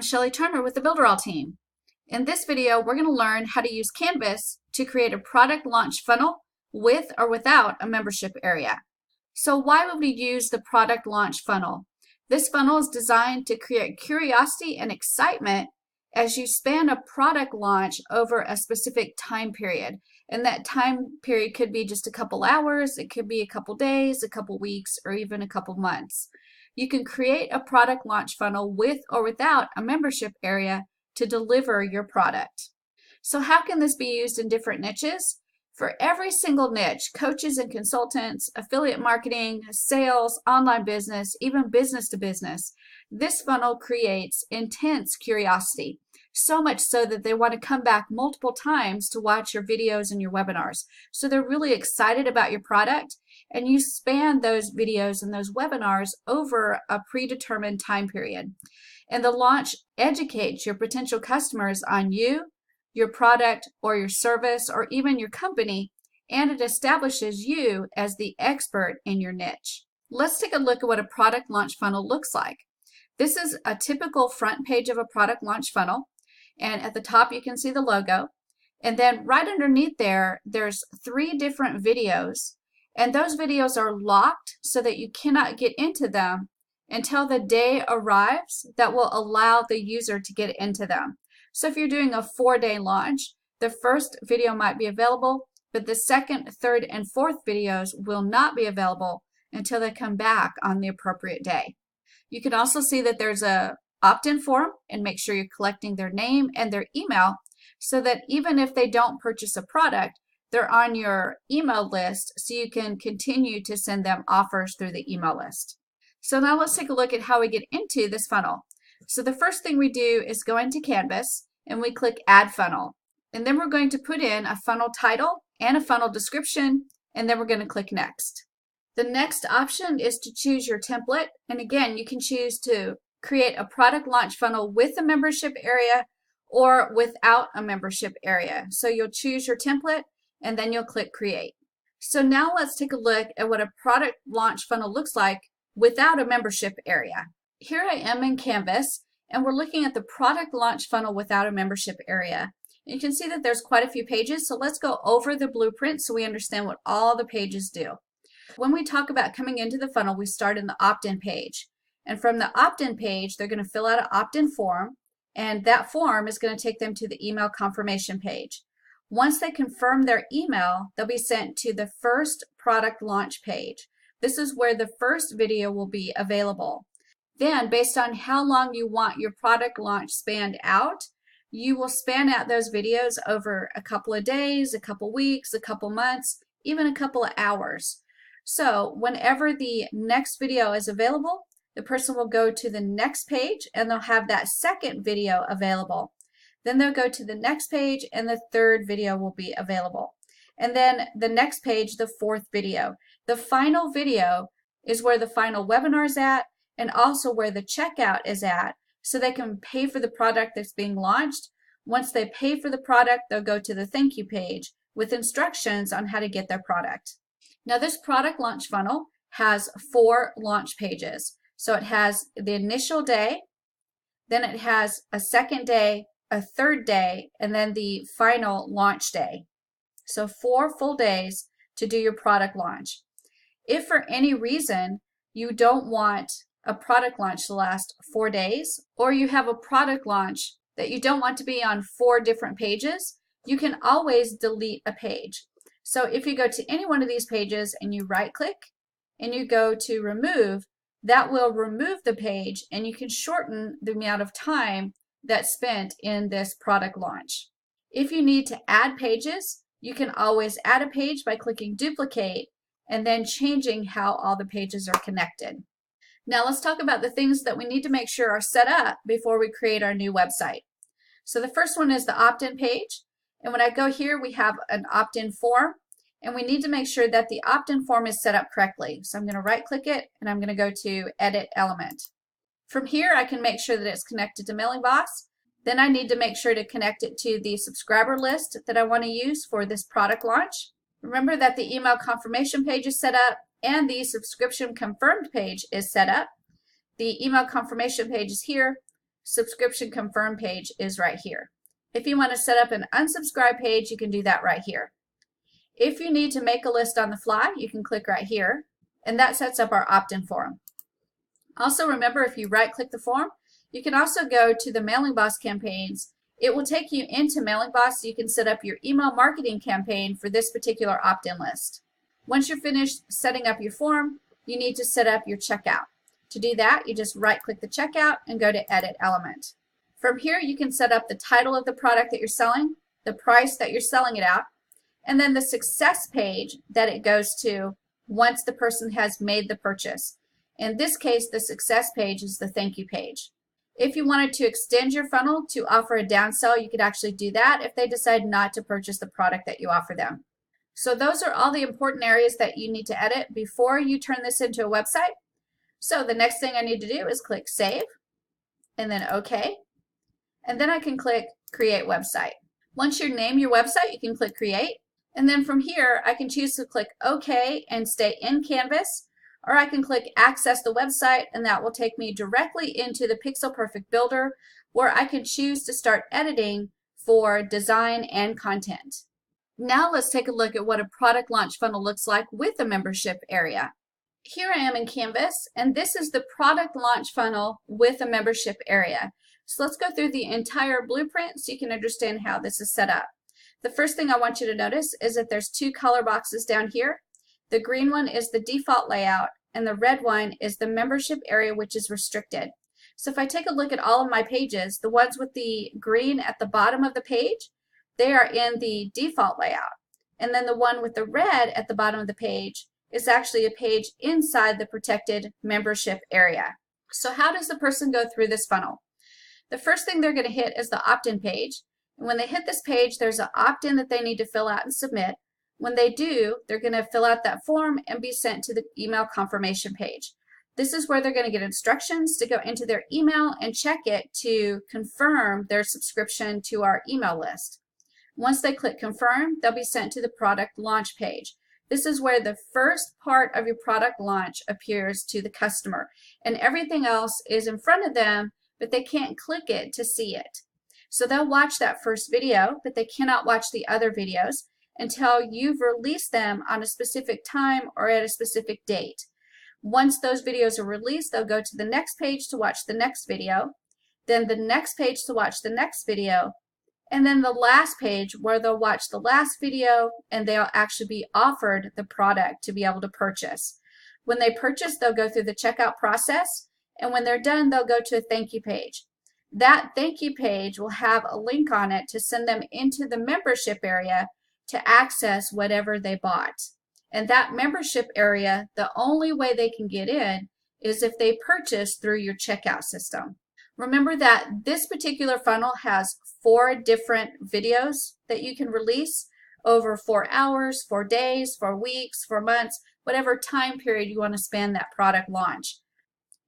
I'm Shelly Turner with the Builderall team. In this video, we're going to learn how to use Canvas to create a product launch funnel with or without a membership area. So why would we use the product launch funnel? This funnel is designed to create curiosity and excitement as you span a product launch over a specific time period. And that time period could be just a couple hours, it could be a couple days, a couple weeks, or even a couple months. You can create a product launch funnel with or without a membership area to deliver your product. So how can this be used in different niches? For every single niche, coaches and consultants, affiliate marketing, sales, online business, even business to business, this funnel creates intense curiosity, so much so that they want to come back multiple times to watch your videos and your webinars. So they're really excited about your product, and you span those videos and those webinars over a predetermined time period. And the launch educates your potential customers on you, your product, or your service, or even your company, and it establishes you as the expert in your niche. Let's take a look at what a product launch funnel looks like. This is a typical front page of a product launch funnel, and at the top you can see the logo, and then right underneath there's 3 different videos, and those videos are locked so that you cannot get into them until the day arrives that will allow the user to get into them. So if you're doing a 4-day launch, the first video might be available, but the second, third, and fourth videos will not be available until they come back on the appropriate day. You can also see that there's a opt-in form, and make sure you're collecting their name and their email so that even if they don't purchase a product, they're on your email list so you can continue to send them offers through the email list. So now let's take a look at how we get into this funnel. So the first thing we do is go into Canvas and we click Add Funnel. And then we're going to put in a funnel title and a funnel description, and then we're going to click Next. The next option is to choose your template. And again, you can choose to create a product launch funnel with a membership area or without a membership area. So you'll choose your template and then you'll click Create. So now let's take a look at what a product launch funnel looks like without a membership area. Here I am in Canvas, and we're looking at the product launch funnel without a membership area. You can see that there's quite a few pages, so let's go over the blueprint so we understand what all the pages do. When we talk about coming into the funnel, we start in the opt-in page. And from the opt-in page, they're going to fill out an opt-in form, and that form is going to take them to the email confirmation page. Once they confirm their email, they'll be sent to the first product launch page. This is where the first video will be available. Then, based on how long you want your product launch spanned out, you will span out those videos over a couple of days, a couple weeks, a couple months, even a couple of hours. So whenever the next video is available, the person will go to the next page and they'll have that second video available. Then they'll go to the next page and the third video will be available. And then the next page, the fourth video. The final video is where the final webinar is at, and also where the checkout is at, so they can pay for the product that's being launched. Once they pay for the product, they'll go to the thank you page with instructions on how to get their product. Now this product launch funnel has 4 launch pages. So it has the initial day, then it has a second day, a third day, and then the final launch day. So 4 full days to do your product launch. If for any reason you don't want a product launch to last 4 days, or you have a product launch that you don't want to be on 4 different pages, you can always delete a page. So if you go to any one of these pages and you right click and you go to remove, that will remove the page and you can shorten the amount of time that's spent in this product launch. If you need to add pages, you can always add a page by clicking duplicate and then changing how all the pages are connected. Now let's talk about the things that we need to make sure are set up before we create our new website. So the first one is the opt-in page. And when I go here, we have an opt-in form, and we need to make sure that the opt-in form is set up correctly. So I'm going to right click it and I'm going to go to Edit Element. From here, I can make sure that it's connected to MailingBoss. Then I need to make sure to connect it to the subscriber list that I want to use for this product launch. Remember that the email confirmation page is set up and the subscription confirmed page is set up. The email confirmation page is here. subscription confirm page is right here. If you want to set up an unsubscribe page, you can do that right here. If you need to make a list on the fly, you can click right here, and that sets up our opt-in form. Also remember, if you right-click the form, you can also go to the Mailing Boss campaigns. It will take you into Mailing Boss so you can set up your email marketing campaign for this particular opt-in list. Once you're finished setting up your form, you need to set up your checkout. To do that, you just right-click the checkout and go to Edit Element. From here, you can set up the title of the product that you're selling, the price that you're selling it at, and then the success page that it goes to once the person has made the purchase. In this case, the success page is the thank you page. If you wanted to extend your funnel to offer a downsell, you could actually do that if they decide not to purchase the product that you offer them. So those are all the important areas that you need to edit before you turn this into a website. So the next thing I need to do is click Save, and then OK. And then I can click Create Website. Once you name your website, you can click Create. And then from here, I can choose to click OK and stay in Canvas, or I can click Access the Website, and that will take me directly into the Pixel Perfect Builder, where I can choose to start editing for design and content. Now let's take a look at what a product launch funnel looks like with a membership area. Here I am in Canvas, and this is the product launch funnel with a membership area. So let's go through the entire blueprint so you can understand how this is set up. The first thing I want you to notice is that there's two color boxes down here. The green one is the default layout, and the red one is the membership area, which is restricted. So if I take a look at all of my pages, the ones with the green at the bottom of the page, they are in the default layout. And then the one with the red at the bottom of the page is actually a page inside the protected membership area. So how does the person go through this funnel? The first thing they're going to hit is the opt-in page. And when they hit this page, there's an opt-in that they need to fill out and submit. When they do, they're going to fill out that form and be sent to the email confirmation page. This is where they're going to get instructions to go into their email and check it to confirm their subscription to our email list. Once they click confirm, they'll be sent to the product launch page. This is where the first part of your product launch appears to the customer, and everything else is in front of them, but they can't click it to see it. So they'll watch that first video, but they cannot watch the other videos until you've released them on a specific time or at a specific date. Once those videos are released, they'll go to the next page to watch the next video, then the next page to watch the next video, and then the last page where they'll watch the last video and they'll actually be offered the product to be able to purchase. When they purchase, they'll go through the checkout process, and when they're done, they'll go to a thank you page. That thank you page will have a link on it to send them into the membership area to access whatever they bought. And that membership area, the only way they can get in is if they purchase through your checkout system. Remember that this particular funnel has 4 different videos that you can release over 4 hours, 4 days, 4 weeks, 4 months, whatever time period you want to span that product launch.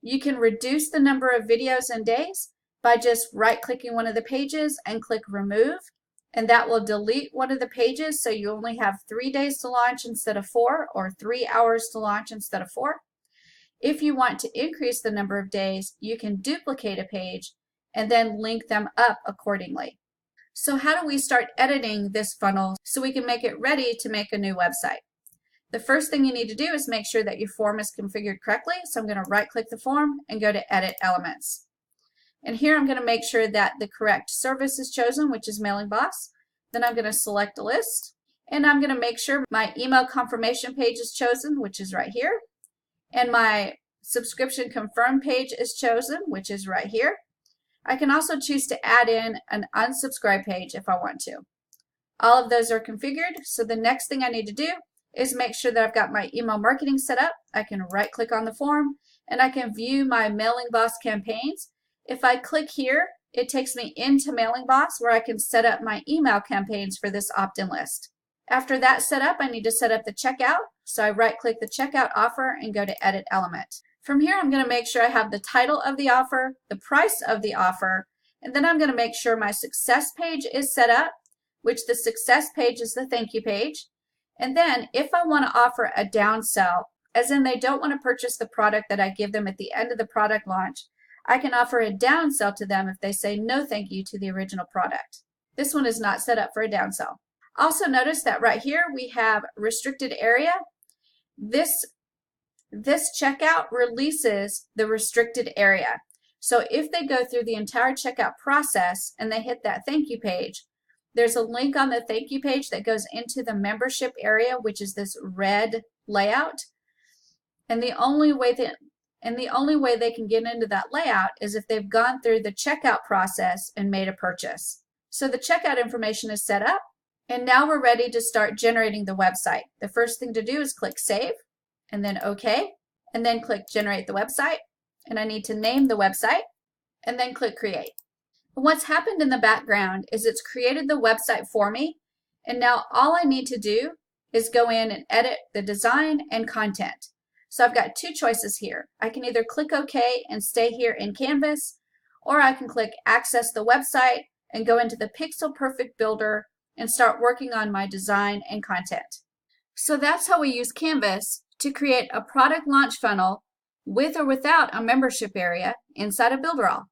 You can reduce the number of videos and days by just right-clicking one of the pages and click remove, and that will delete one of the pages, so you only have 3 days to launch instead of 4, or 3 hours to launch instead of 4. If you want to increase the number of days, you can duplicate a page and then link them up accordingly. So how do we start editing this funnel so we can make it ready to make a new website? The first thing you need to do is make sure that your form is configured correctly. So I'm going to right-click the form and go to Edit Elements. And here I'm going to make sure that the correct service is chosen, which is Mailing Boss. Then I'm going to select a list, and I'm going to make sure my email confirmation page is chosen, which is right here. And my subscription confirm page is chosen, which is right here. I can also choose to add in an unsubscribe page if I want to. All of those are configured, so the next thing I need to do is make sure that I've got my email marketing set up. I can right-click on the form, and I can view my Mailing Boss campaigns. If I click here, it takes me into Mailing Boss where I can set up my email campaigns for this opt-in list. After that's set up, I need to set up the checkout. So I right-click the checkout offer and go to Edit Element. From here, I'm going to make sure I have the title of the offer, the price of the offer, and then I'm going to make sure my success page is set up, which the success page is the thank you page. And then if I want to offer a downsell, as in they don't want to purchase the product that I give them at the end of the product launch, I can offer a downsell to them if they say no thank you to the original product. This one is not set up for a downsell. Also notice that right here we have restricted area. This checkout releases the restricted area. So if they go through the entire checkout process and they hit that thank you page, there's a link on the thank you page that goes into the membership area, which is this red layout. And the only way they can get into that layout is if they've gone through the checkout process and made a purchase. So the checkout information is set up, and now we're ready to start generating the website. The first thing to do is click Save, and then OK, and then click Generate the Website, and I need to name the website, and then click Create. And what's happened in the background is it's created the website for me, and now all I need to do is go in and edit the design and content. So I've got two choices here. I can either click OK and stay here in Canvas, or I can click Access the Website and go into the Pixel Perfect Builder and start working on my design and content. So that's how we use Canvas to create a product launch funnel with or without a membership area inside of Builderall.